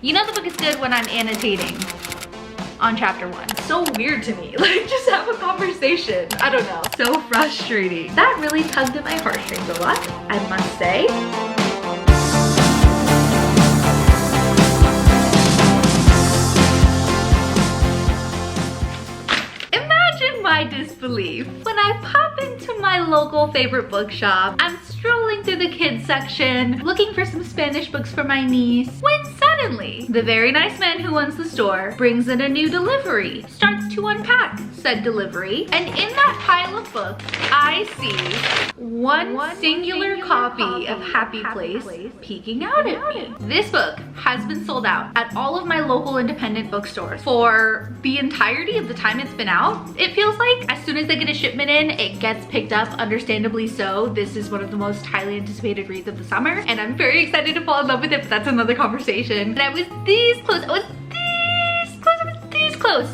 You know the book is good when I'm annotating on chapter 1. So weird to me. Like, just have a conversation. I don't know. So frustrating. That really tugged at my heartstrings a lot, I must say. Imagine my disbelief when I pop into my local favorite bookshop. I'm strolling through the kids section, looking for some Spanish books for my niece, when suddenly, the very nice man who owns the store brings in a new delivery, starts to unpack said delivery, and in that pile of books, I see one singular copy of Happy Place peeking out at me. This book has been sold out at all of my local independent bookstores for the entirety of the time it's been out. It feels like as soon as they get a shipment in, it gets picked up, understandably so. This is one of the most highly anticipated reads of the summer, and I'm very excited to fall in love with it, but that's another conversation. And I was this close,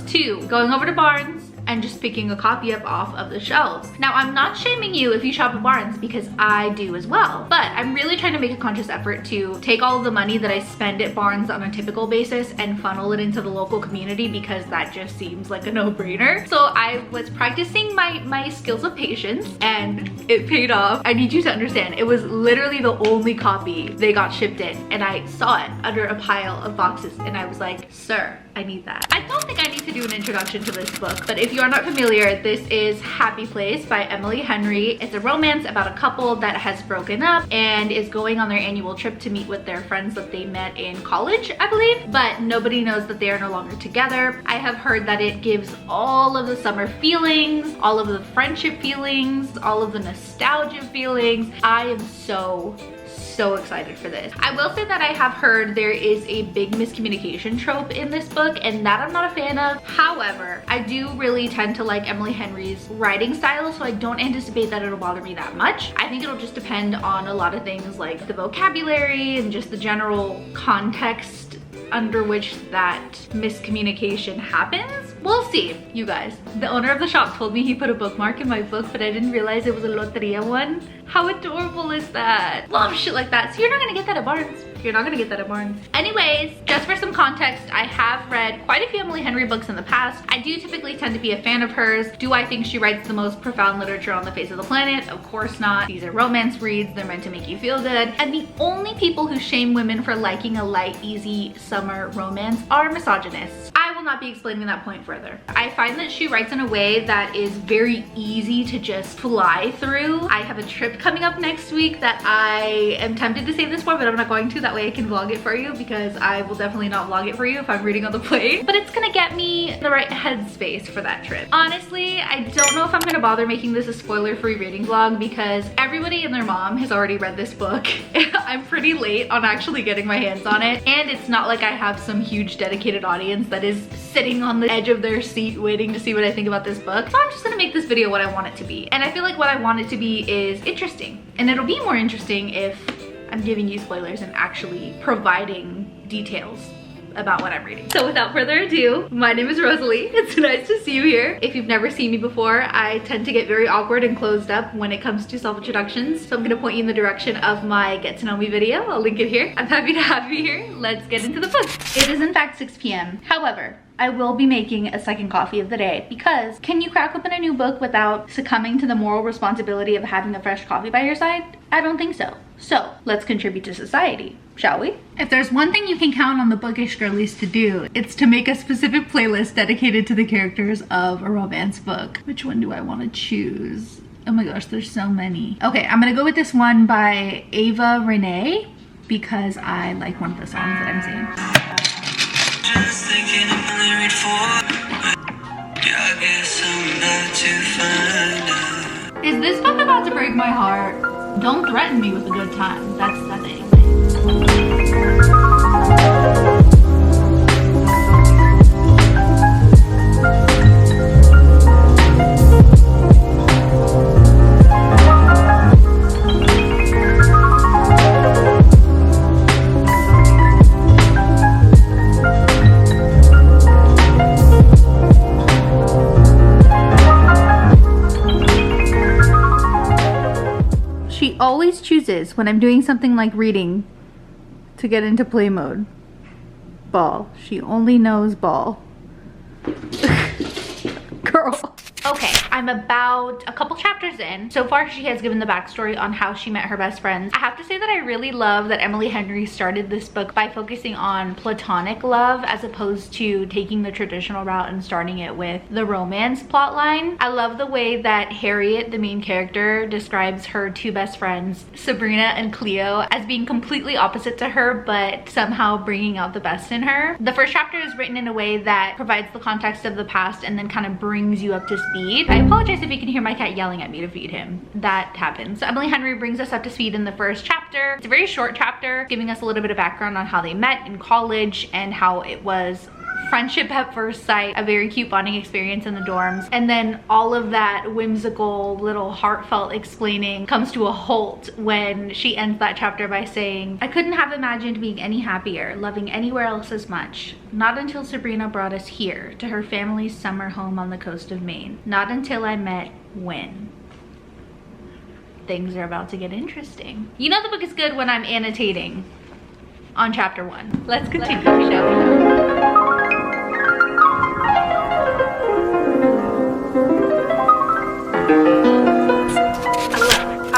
to going over to Barnes and just picking a copy up off of the shelves. Now, I'm not shaming you if you shop at Barnes, because I do as well, but I'm really trying to make a conscious effort to take all of the money that I spend at Barnes on a typical basis and funnel it into the local community, because that just seems like a no-brainer. So I was practicing my skills of patience, and it paid off. I need you to understand, it was literally the only copy they got shipped in, and I saw it under a pile of boxes, and I was like, sir, I need that. I don't think I need to do an introduction to this book, but if you are not familiar, this is Happy Place by Emily Henry. It's a romance about a couple that has broken up and is going on their annual trip to meet with their friends that they met in college, I believe, but nobody knows that they are no longer together. I have heard that it gives all of the summer feelings, all of the friendship feelings, all of the nostalgia feelings. I am so excited for this. I will say that I have heard there is a big miscommunication trope in this book, and that I'm not a fan of. However, I do really tend to like Emily Henry's writing style, so I don't anticipate that it'll bother me that much. I think it'll just depend on a lot of things like the vocabulary and just the general context under which that miscommunication happens. We'll see, you guys. The owner of the shop told me he put a bookmark in my book, but I didn't realize it was a loteria one. How adorable is that? Love shit like that. So you're not gonna get that at Barnes. You're not gonna get that at Barnes. Anyways, just for some context, I have read quite a few Emily Henry books in the past. I do typically tend to be a fan of hers. Do I think she writes the most profound literature on the face of the planet? Of course not. These are romance reads. They're meant to make you feel good. And the only people who shame women for liking a light, easy summer romance are misogynists. I will not be explaining that point further. I find that she writes in a way that is very easy to just fly through. I have a trip coming up next week that I am tempted to save this for, but I'm not going to. That way I can vlog it for you, because I will definitely not vlog it for you if I'm reading on the plane. But it's gonna get me in the right headspace for that trip. Honestly, I don't know if I'm gonna bother making this a spoiler-free reading vlog, because everybody and their mom has already read this book. I'm pretty late on actually getting my hands on it, and it's not like I have some huge dedicated audience that is sitting on the edge of their seat waiting to see what I think about this book. So I'm just gonna make this video what I want it to be. And I feel like what I want it to be is interesting. And it'll be more interesting if I'm giving you spoilers and actually providing details about what I'm reading. So without further ado, my name is Rosalie. It's nice to see you here. If you've never seen me before, I tend to get very awkward and closed up when it comes to self-introductions. So I'm gonna point you in the direction of my get to know me video. I'll link it here. I'm happy to have you here. Let's get into the book. It is in fact 6 p.m. However, I will be making a second coffee of the day, because can you crack open a new book without succumbing to the moral responsibility of having a fresh coffee by your side? I don't think so. So let's contribute to society, shall we? If there's one thing you can count on the bookish girlies to do, it's to make a specific playlist dedicated to the characters of a romance book. Which one do I want to choose? Oh my gosh, there's so many. Okay, I'm gonna go with this one by Ava Renee, because I like one of the songs that I'm singing. Just thinking I'm gonna read yeah, I guess I'm about to find out. Is this book about to break my heart? Don't threaten me with a good time. That's it. She always chooses, when I'm doing something like reading, to get into play mode. ball. She only knows ball. Girl. Okay, I'm about a couple chapters in. So far, she has given the backstory on how she met her best friends. I have to say that I really love that Emily Henry started this book by focusing on platonic love as opposed to taking the traditional route and starting it with the romance plotline. I love the way that Harriet, the main character, describes her two best friends, Sabrina and Cleo, as being completely opposite to her, but somehow bringing out the best in her. The first chapter is written in a way that provides the context of the past and then kind of brings you up to speed. I apologize if you can hear my cat yelling at me to feed him. That happens. So Emily Henry brings us up to speed in the first chapter. It's a very short chapter, giving us a little bit of background on how they met in college and how it was friendship at first sight, a very cute bonding experience in the dorms. And then all of that whimsical, little heartfelt explaining comes to a halt when she ends that chapter by saying, I couldn't have imagined being any happier, loving anywhere else as much. Not until Sabrina brought us here, to her family's summer home on the coast of Maine. Not until I met Win. Things are about to get interesting. You know the book is good when I'm annotating on chapter 1. Let's continue, shall we?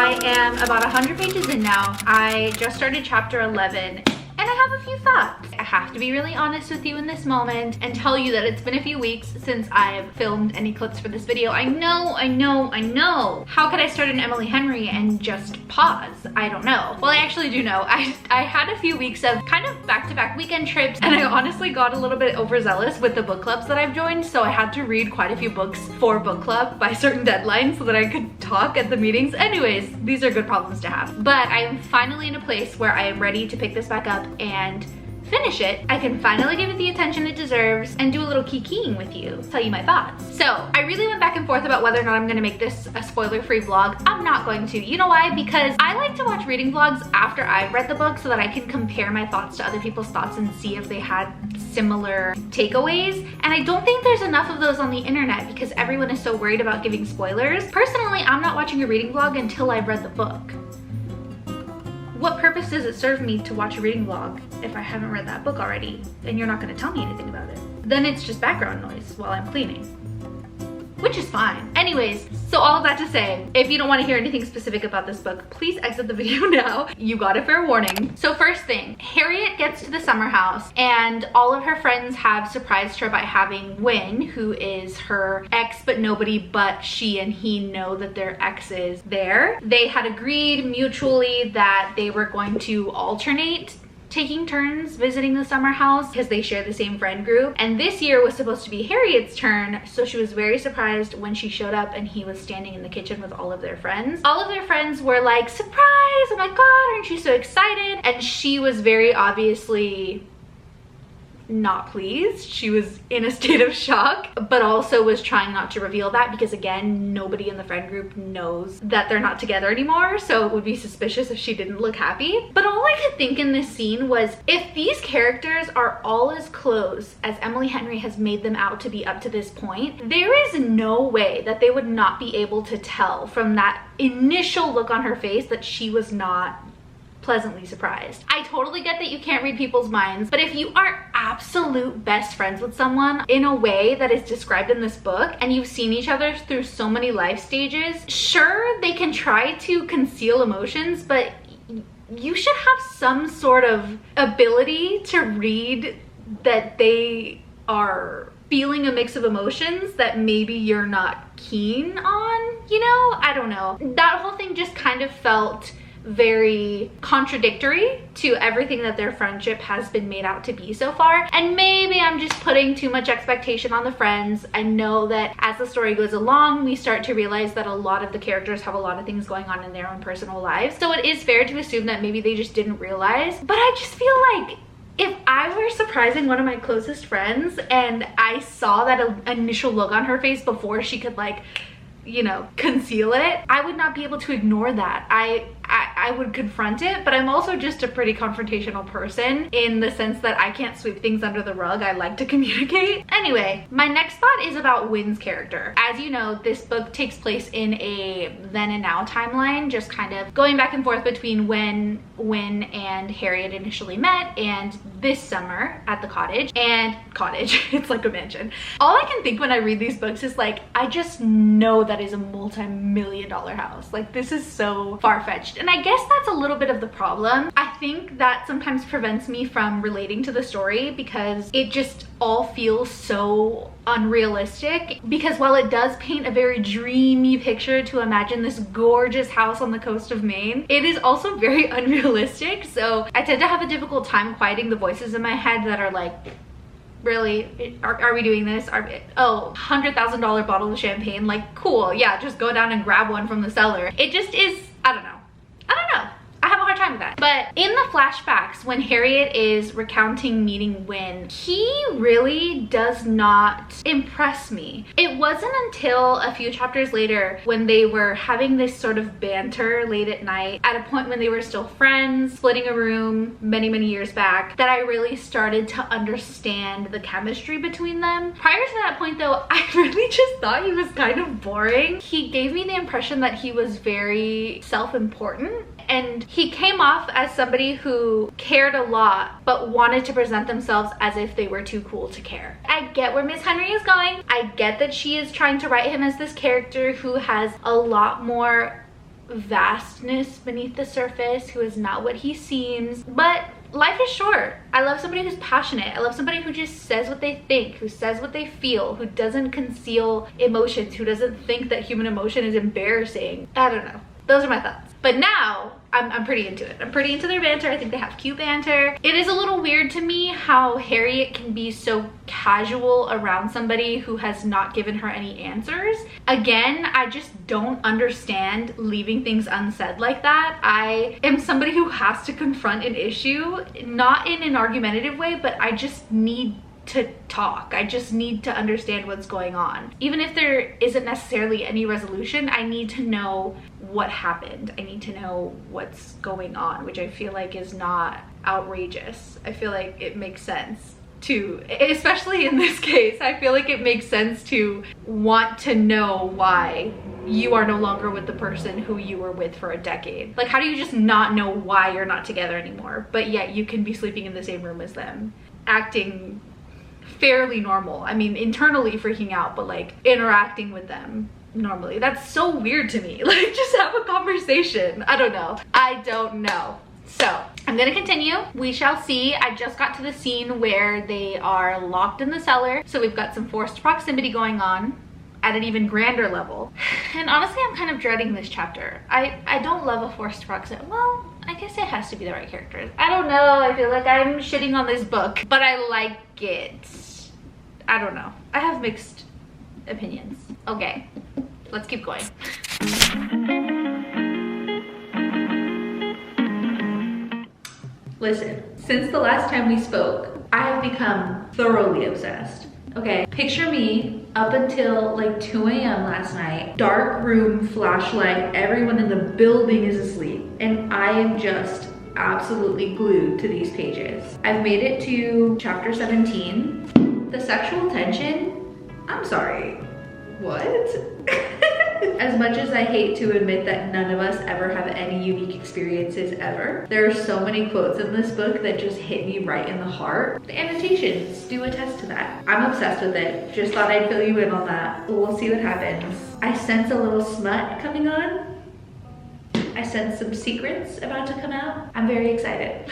I am about 100 pages in now. I just started chapter 11 and I have a few thoughts. I have to be really honest with you in this moment and tell you that it's been a few weeks since I've filmed any clips for this video. I know. How could I start an Emily Henry and just pause? I don't know. Well, I actually do know. I had a few weeks of kind of back-to-back weekend trips, and I honestly got a little bit overzealous with the book clubs that I've joined, so I had to read quite a few books for book club by certain deadlines so that I could talk at the meetings. Anyways, these are good problems to have. But I am finally in a place where I am ready to pick this back up and finish it. I can finally give it the attention it deserves and do a little kikiing with you, tell you my thoughts. So I really went back and forth about whether or not I'm gonna make this a spoiler-free vlog. I'm not going to. You know why? Because I like to watch reading vlogs after I've read the book so that I can compare my thoughts to other people's thoughts and see if they had similar takeaways. And I don't think there's enough of those on the internet because everyone is so worried about giving spoilers. Personally, I'm not watching a reading vlog until I've read the book. What purpose does it serve me to watch a reading vlog if I haven't read that book already and you're not going to tell me anything about it? Then it's just background noise while I'm cleaning, which is fine. Anyways, so all of that to say, if you don't want to hear anything specific about this book, please exit the video now. You got a fair warning. So first thing, Harriet gets to the summer house and all of her friends have surprised her by having Win, who is her ex, but nobody but she and he know that their ex is there. They had agreed mutually that they were going to alternate taking turns visiting the summer house because they share the same friend group, and this year was supposed to be Harriet's turn, so she was very surprised when she showed up and he was standing in the kitchen with all of their friends. All of their friends were like, surprise, oh my god, aren't you so excited? And she was very obviously not pleased. She was in a state of shock, but also was trying not to reveal that because again, nobody in the friend group knows that they're not together anymore, so it would be suspicious if she didn't look happy. But all I could think in this scene was, if these characters are all as close as Emily Henry has made them out to be up to this point, there is no way that they would not be able to tell from that initial look on her face that she was not pleasantly surprised. I totally get that you can't read people's minds, but if you are absolute best friends with someone in a way that is described in this book and you've seen each other through so many life stages, sure, they can try to conceal emotions, but you should have some sort of ability to read that they are feeling a mix of emotions that maybe you're not keen on, you know? I don't know. That whole thing just kind of felt very contradictory to everything that their friendship has been made out to be so far. And maybe I'm just putting too much expectation on the friends. I know that as the story goes along, we start to realize that a lot of the characters have a lot of things going on in their own personal lives. So it is fair to assume that maybe they just didn't realize. But I just feel like if I were surprising one of my closest friends and I saw that initial look on her face before she could, like, you know, conceal it, I would not be able to ignore that. I I would confront it, but I'm also just a pretty confrontational person in the sense that I can't sweep things under the rug. I like to communicate. Anyway, my next thought is about Wynn's character. As you know, this book takes place in a then and now timeline, just kind of going back and forth between when Wynn and Harriet initially met and this summer at the cottage. And it's like a mansion. All I can think when I read these books is like, I just know that is a multi-million-dollar house. Like, this is so far-fetched. And I guess that's a little bit of the problem. I think that sometimes prevents me from relating to the story because it just all feels so unrealistic. Because while it does paint a very dreamy picture to imagine this gorgeous house on the coast of Maine, it is also very unrealistic. So I tend to have a difficult time quieting the voices in my head that are like, really, are we doing this? Oh, $100,000 bottle of champagne, like, cool, yeah, just go down and grab one from the cellar. It just is, I don't know. I have a hard time with that. But in the flashbacks, when Harriet is recounting meeting Wynn, he really does not impress me. It wasn't until a few chapters later when they were having this sort of banter late at night, at a point when they were still friends, splitting a room many, many years back, that I really started to understand the chemistry between them. Prior to that point though, I really just thought he was kind of boring. He gave me the impression that he was very self-important. And he came off as somebody who cared a lot, but wanted to present themselves as if they were too cool to care. I get where Miss Henry is going. I get that she is trying to write him as this character who has a lot more vastness beneath the surface, who is not what he seems. But life is short. I love somebody who's passionate. I love somebody who just says what they think, who says what they feel, who doesn't conceal emotions, who doesn't think that human emotion is embarrassing. I don't know. Those are my thoughts. But now I'm pretty into it. I'm pretty into their banter. I think they have cute banter. It is a little weird to me how Harriet can be so casual around somebody who has not given her any answers. Again, I just don't understand leaving things unsaid like that. I am somebody who has to confront an issue, not in an argumentative way, but I just need to talk. I just need to understand what's going on. Even if there isn't necessarily any resolution, I need to know what happened. I need to know what's going on, which I feel like is not outrageous. I feel like it makes sense to, especially in this case, I feel like it makes sense to want to know why you are no longer with the person who you were with for a decade. Like, how do you just not know why you're not together anymore, but yet you can be sleeping in the same room as them, acting fairly normal? I mean, internally freaking out, but like interacting with them normally. That's so weird to me. Like, just have a conversation. I don't know. So I'm gonna continue. We shall see. I just got to the scene where they are locked in the cellar, so we've got some forced proximity going on at an even grander level. And honestly, I'm kind of dreading this chapter. I don't love a forced proximity. Well, I guess it has to be the right characters. I don't know. I feel like I'm shitting on this book, but I like it. I don't know. I have mixed opinions. Okay, let's keep going. Listen, since the last time we spoke, I have become thoroughly obsessed. Okay, picture me up until like 2 a.m. last night, dark room, flashlight, everyone in the building is asleep, and I am just absolutely glued to these pages. I've made it to chapter 17. The sexual tension, I'm sorry, what? As much as I hate to admit that none of us ever have any unique experiences ever, there are so many quotes in this book that just hit me right in the heart. The annotations do attest to that. I'm obsessed with it. Just thought I'd fill you in on that. We'll see what happens. I sense a little smut coming on. I sense some secrets about to come out. I'm very excited.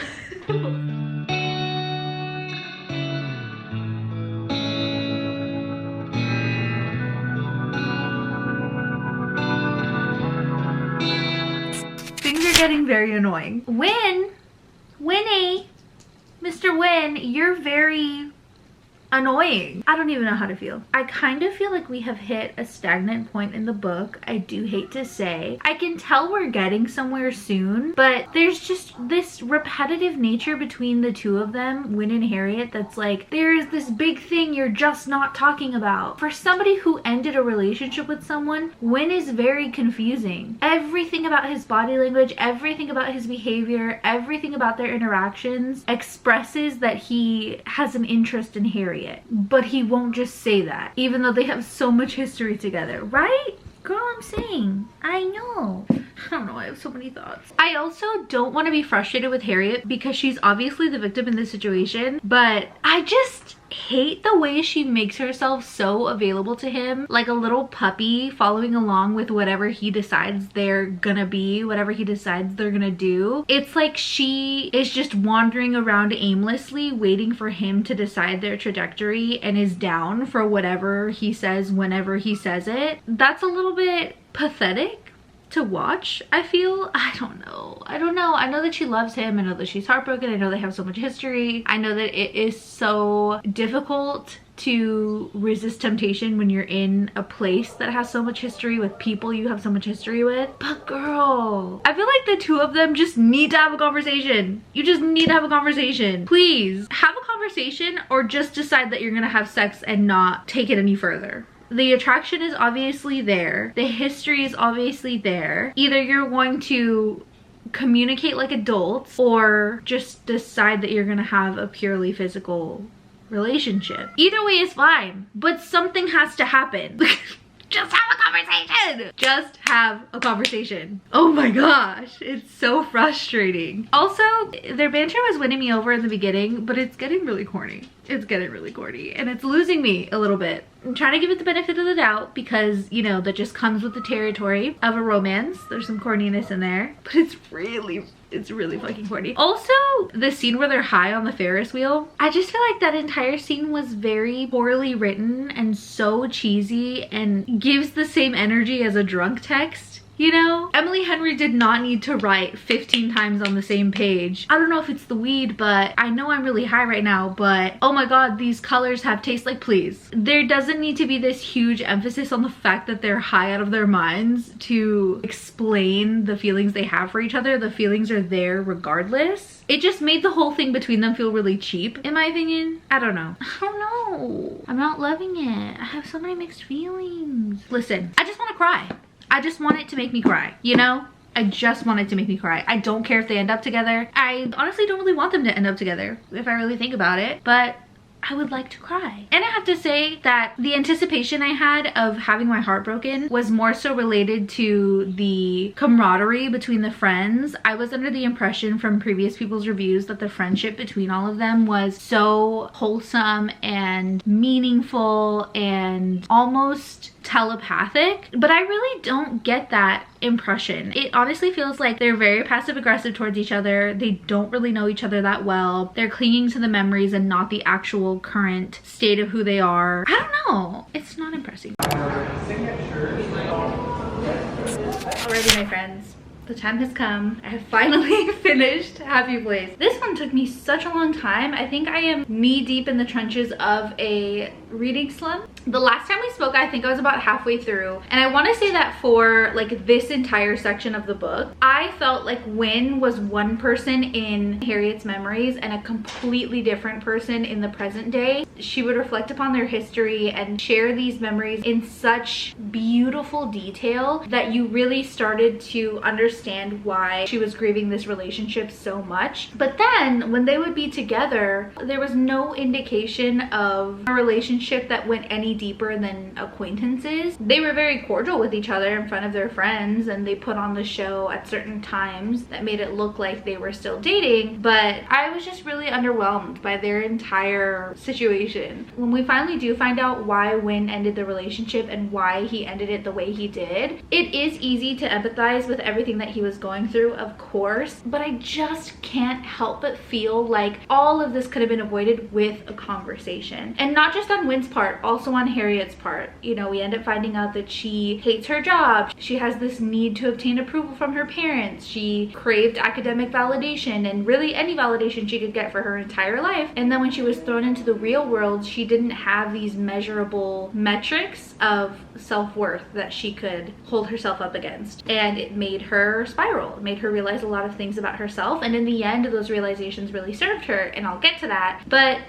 Getting very annoying. Winnie, Mr. Wynn, you're very annoying. I don't even know how to feel. I kind of feel like we have hit a stagnant point in the book. I do hate to say. I can tell we're getting somewhere soon, but there's just this repetitive nature between the two of them, Win and Harriet, that's like, there's this big thing you're just not talking about. For somebody who ended a relationship with someone, Win is very confusing. Everything about his body language, everything about his behavior, everything about their interactions expresses that he has an interest in Harriet, but he won't just say that, even though they have so much history together, right? Girl, I'm saying, I know. I don't know, I have so many thoughts. I also don't want to be frustrated with Harriet because she's obviously the victim in this situation, but I just hate the way she makes herself so available to him, like a little puppy following along with whatever he decides they're gonna be, whatever he decides they're gonna do. It's like she is just wandering around aimlessly waiting for him to decide their trajectory and is down for whatever he says whenever he says it. That's a little bit pathetic to watch, I feel. I don't know. I know that she loves him. I know that she's heartbroken. I know they have so much history. I know that it is so difficult to resist temptation when you're in a place that has so much history with people you have so much history with. But girl, I feel like the two of them just need to have a conversation. You just need to have a conversation. Please have a conversation, or just decide that you're gonna have sex and not take it any further. The attraction is obviously there. The history is obviously there. Either you're going to communicate like adults, or just decide that you're gonna have a purely physical relationship. Either way is fine, but something has to happen. Just have a conversation. Just have a conversation. Oh my gosh, it's so frustrating. Also, their banter was winning me over in the beginning, but it's getting really corny. It's getting really corny and it's losing me a little bit. I'm trying to give it the benefit of the doubt because, you know, that just comes with the territory of a romance. There's some corniness in there, but it's really fucking corny. Also, the scene where they're high on the Ferris wheel, I just feel like that entire scene was very poorly written and so cheesy and gives the same energy as a drunk text. You know, Emily Henry did not need to write 15 times on the same page. I don't know if it's the weed, but I know I'm really high right now, but oh my god, these colors have taste. Like, please. There doesn't need to be this huge emphasis on the fact that they're high out of their minds to explain the feelings they have for each other. The feelings are there regardless. It just made the whole thing between them feel really cheap, in my opinion. I don't know. I don't know. I'm not loving it. I have so many mixed feelings. Listen, I just want to cry. I just want it to make me cry, you know? I just want it to make me cry. I don't care if they end up together. I honestly don't really want them to end up together, if I really think about it, but I would like to cry. And I have to say that the anticipation I had of having my heart broken was more so related to the camaraderie between the friends. I was under the impression from previous people's reviews that the friendship between all of them was so wholesome and meaningful and almost telepathic, but I really don't get that impression. It honestly feels like they're very passive aggressive towards each other. They don't really know each other that well. They're clinging to the memories and not the actual current state of who they are. I don't know. It's not impressing. Alrighty, my friends. The time has come. I have finally finished Happy Place. This one took me such a long time. I think I am knee deep in the trenches of a reading slump. The last time we spoke, I think I was about halfway through, and I want to say that for like this entire section of the book, I felt like Win was one person in Harriet's memories and a completely different person in the present day. She would reflect upon their history and share these memories in such beautiful detail that you really started to understand why she was grieving this relationship so much. But then when they would be together, there was no indication of a relationship that went any deeper than acquaintances. They were very cordial with each other in front of their friends, and they put on the show at certain times that made it look like they were still dating, but I was just really underwhelmed by their entire situation. When we finally do find out why Win ended the relationship and why he ended it the way he did, it is easy to empathize with everything that that he was going through, of course, but I just can't help but feel like all of this could have been avoided with a conversation. And not just on Wynn's part, also on Harriet's part. You know, we end up finding out that she hates her job. She has this need to obtain approval from her parents. She craved academic validation and really any validation she could get for her entire life. And then when she was thrown into the real world, she didn't have these measurable metrics of self-worth that she could hold herself up against. And it made her spiral. It made her realize a lot of things about herself. And in the end, those realizations really served her. And I'll get to that. But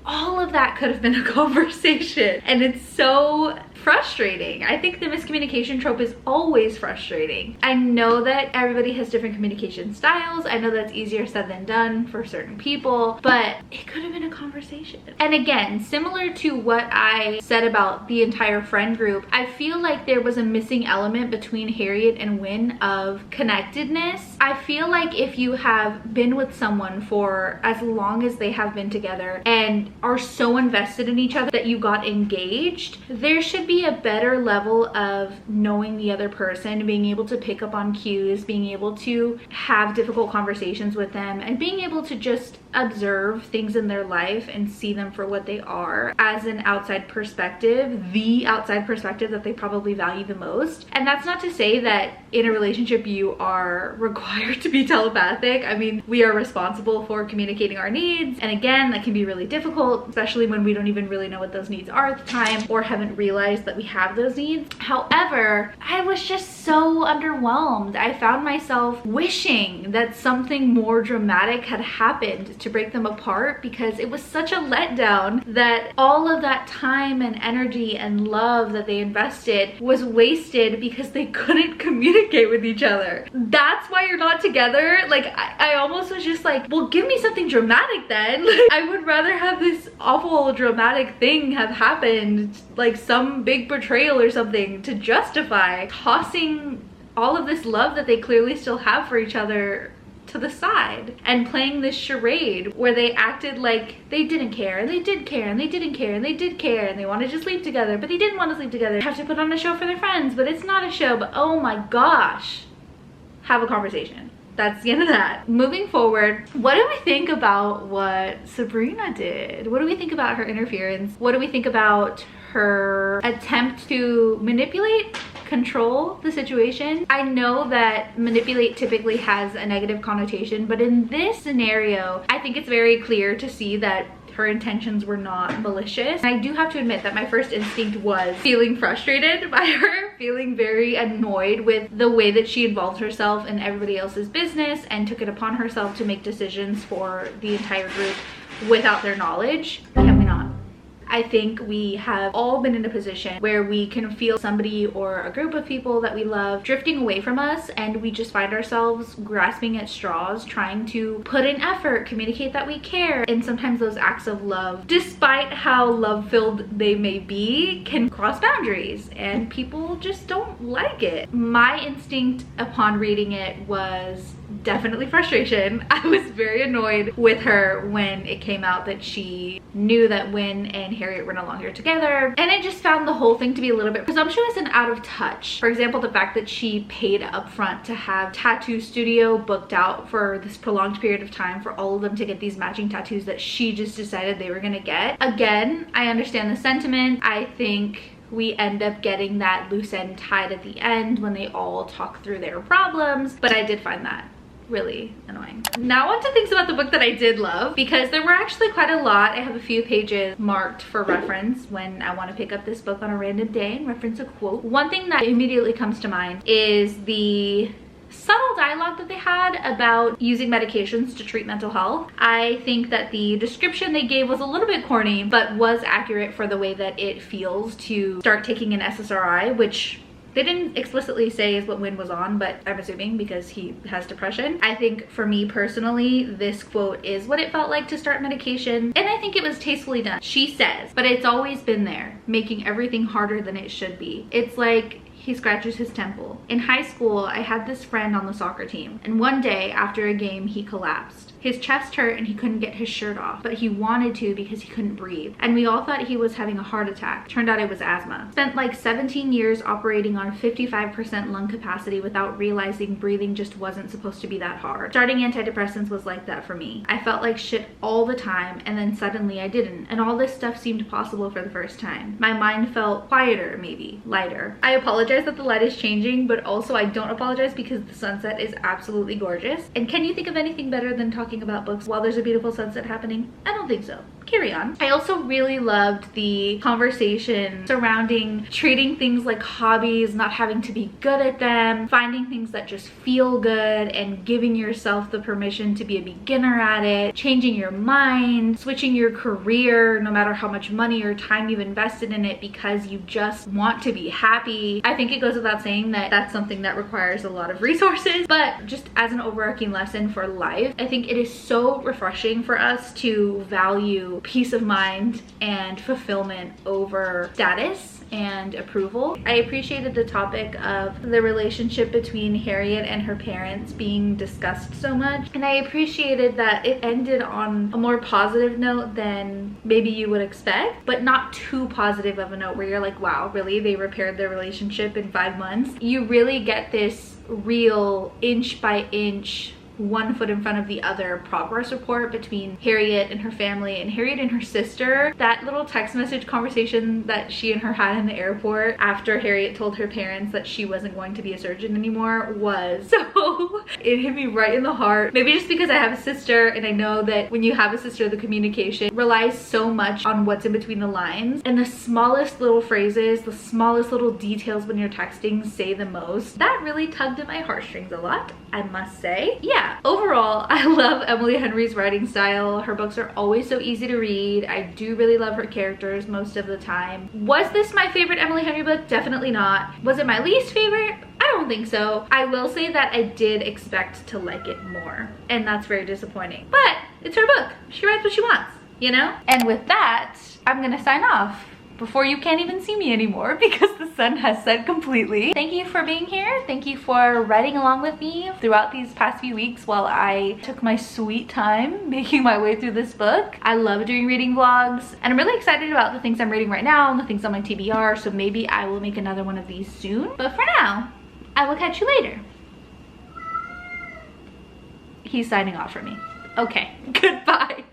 all of that could have been a conversation. And it's so frustrating. I think the miscommunication trope is always frustrating. I know that everybody has different communication styles. I know that's easier said than done for certain people, but it could have been a conversation. And again, similar to what I said about the entire friend group, I feel like there was a missing element between Harriet and Wynn of connectedness. I feel like if you have been with someone for as long as they have been together and are so invested in each other that you got engaged, there should be a better level of knowing the other person, being able to pick up on cues, being able to have difficult conversations with them, and being able to just observe things in their life and see them for what they are as an outside perspective, the outside perspective that they probably value the most. And that's not to say that in a relationship you are required to be telepathic. I mean, we are responsible for communicating our needs, and again, that can be really difficult, especially when we don't even really know what those needs are at the time or haven't realized that we have those needs. However, I was just so underwhelmed. I found myself wishing that something more dramatic had happened to break them apart, because it was such a letdown that all of that time and energy and love that they invested was wasted because they couldn't communicate with each other. That's why you're not together. Like, I almost was just like, well, give me something dramatic then. Like, I would rather have this awful dramatic thing have happened, like some big betrayal or something, to justify tossing all of this love that they clearly still have for each other to the side and playing this charade where they acted like they didn't care and they did care and they didn't care and they did care and they wanted to sleep together but they didn't want to sleep together. They have to put on a show for their friends, but it's not a show. But oh my gosh, have a conversation. That's the end of that. Moving forward, what do we think about what Sabrina did? What do we think about her interference? What do we think about her attempt to manipulate, control the situation? I know that manipulate typically has a negative connotation, but in this scenario, I think it's very clear to see that her intentions were not malicious. And I do have to admit that my first instinct was feeling frustrated by her, feeling very annoyed with the way that she involved herself in everybody else's business and took it upon herself to make decisions for the entire group without their knowledge. Can we not? I think we have all been in a position where we can feel somebody or a group of people that we love drifting away from us, and we just find ourselves grasping at straws, trying to put in effort, communicate that we care. And sometimes those acts of love, despite how love-filled they may be, can cross boundaries, and people just don't like it. My instinct upon reading it was definitely frustration. I was very annoyed with her when it came out that she knew that Wynn and Harriet were no longer together, and I just found the whole thing to be a little bit presumptuous and out of touch. For example, the fact that she paid up front to have tattoo studio booked out for this prolonged period of time for all of them to get these matching tattoos that she just decided they were gonna get. Again, I understand the sentiment. I think we end up getting that loose end tied at the end when they all talk through their problems, but I did find that really annoying. Now on to things about the book that I did love, because there were actually quite a lot. I have a few pages marked for reference when I want to pick up this book on a random day and reference a quote. One thing that immediately comes to mind is the subtle dialogue that they had about using medications to treat mental health. I think that the description they gave was a little bit corny, but was accurate for the way that it feels to start taking an SSRI, which they didn't explicitly say is what Wynn was on, but I'm assuming because he has depression. I think for me personally, this quote is what it felt like to start medication, and I think it was tastefully done. She says, but it's always been there, making everything harder than it should be. It's like he scratches his temple. In high school, I had this friend on the soccer team, and one day after a game, he collapsed. His chest hurt and he couldn't get his shirt off, but he wanted to because he couldn't breathe. And we all thought he was having a heart attack. Turned out it was asthma. Spent like 17 years operating on 55% lung capacity without realizing breathing just wasn't supposed to be that hard. Starting antidepressants was like that for me. I felt like shit all the time, and then suddenly I didn't. And all this stuff seemed possible for the first time. My mind felt quieter, maybe lighter. I apologize that the light is changing, but also I don't apologize because the sunset is absolutely gorgeous. And can you think of anything better than talking about books while there's a beautiful sunset happening? I don't think so. Carry on. I also really loved the conversation surrounding treating things like hobbies, not having to be good at them, finding things that just feel good, and giving yourself the permission to be a beginner at it, changing your mind, switching your career no matter how much money or time you've invested in it because you just want to be happy. I think it goes without saying that that's something that requires a lot of resources, but just as an overarching lesson for life, I think it is so refreshing for us to value peace of mind and fulfillment over status and approval. I appreciated the topic of the relationship between Harriet and her parents being discussed so much, and I appreciated that it ended on a more positive note than maybe you would expect, but not too positive of a note where you're like, wow, really? They repaired their relationship in 5 months? You really get this real inch by inch, one foot in front of the other progress report between Harriet and her family and Harriet and her sister. That little text message conversation that she and her had in the airport after Harriet told her parents that she wasn't going to be a surgeon anymore was so, it hit me right in the heart. Maybe just because I have a sister and I know that when you have a sister, the communication relies so much on what's in between the lines, and the smallest little phrases, the smallest little details when you're texting say the most. That really tugged at my heartstrings a lot, I must say. Yeah, overall, I love Emily Henry's writing style. Her books are always so easy to read. I do really love her characters most of the time. Was this my favorite Emily Henry book? Definitely not. Was it my least favorite? I don't think so. I will say that I did expect to like it more, and that's very disappointing. But it's her book. She writes what she wants, you know? And with that, I'm gonna sign off before you can't even see me anymore because the sun has set completely. Thank you for being here. Thank you for riding along with me throughout these past few weeks while I took my sweet time making my way through this book. I love doing reading vlogs, and I'm really excited about the things I'm reading right now and the things on my TBR, so maybe I will make another one of these soon. But for now, I will catch you later. He's signing off for me. Okay, goodbye.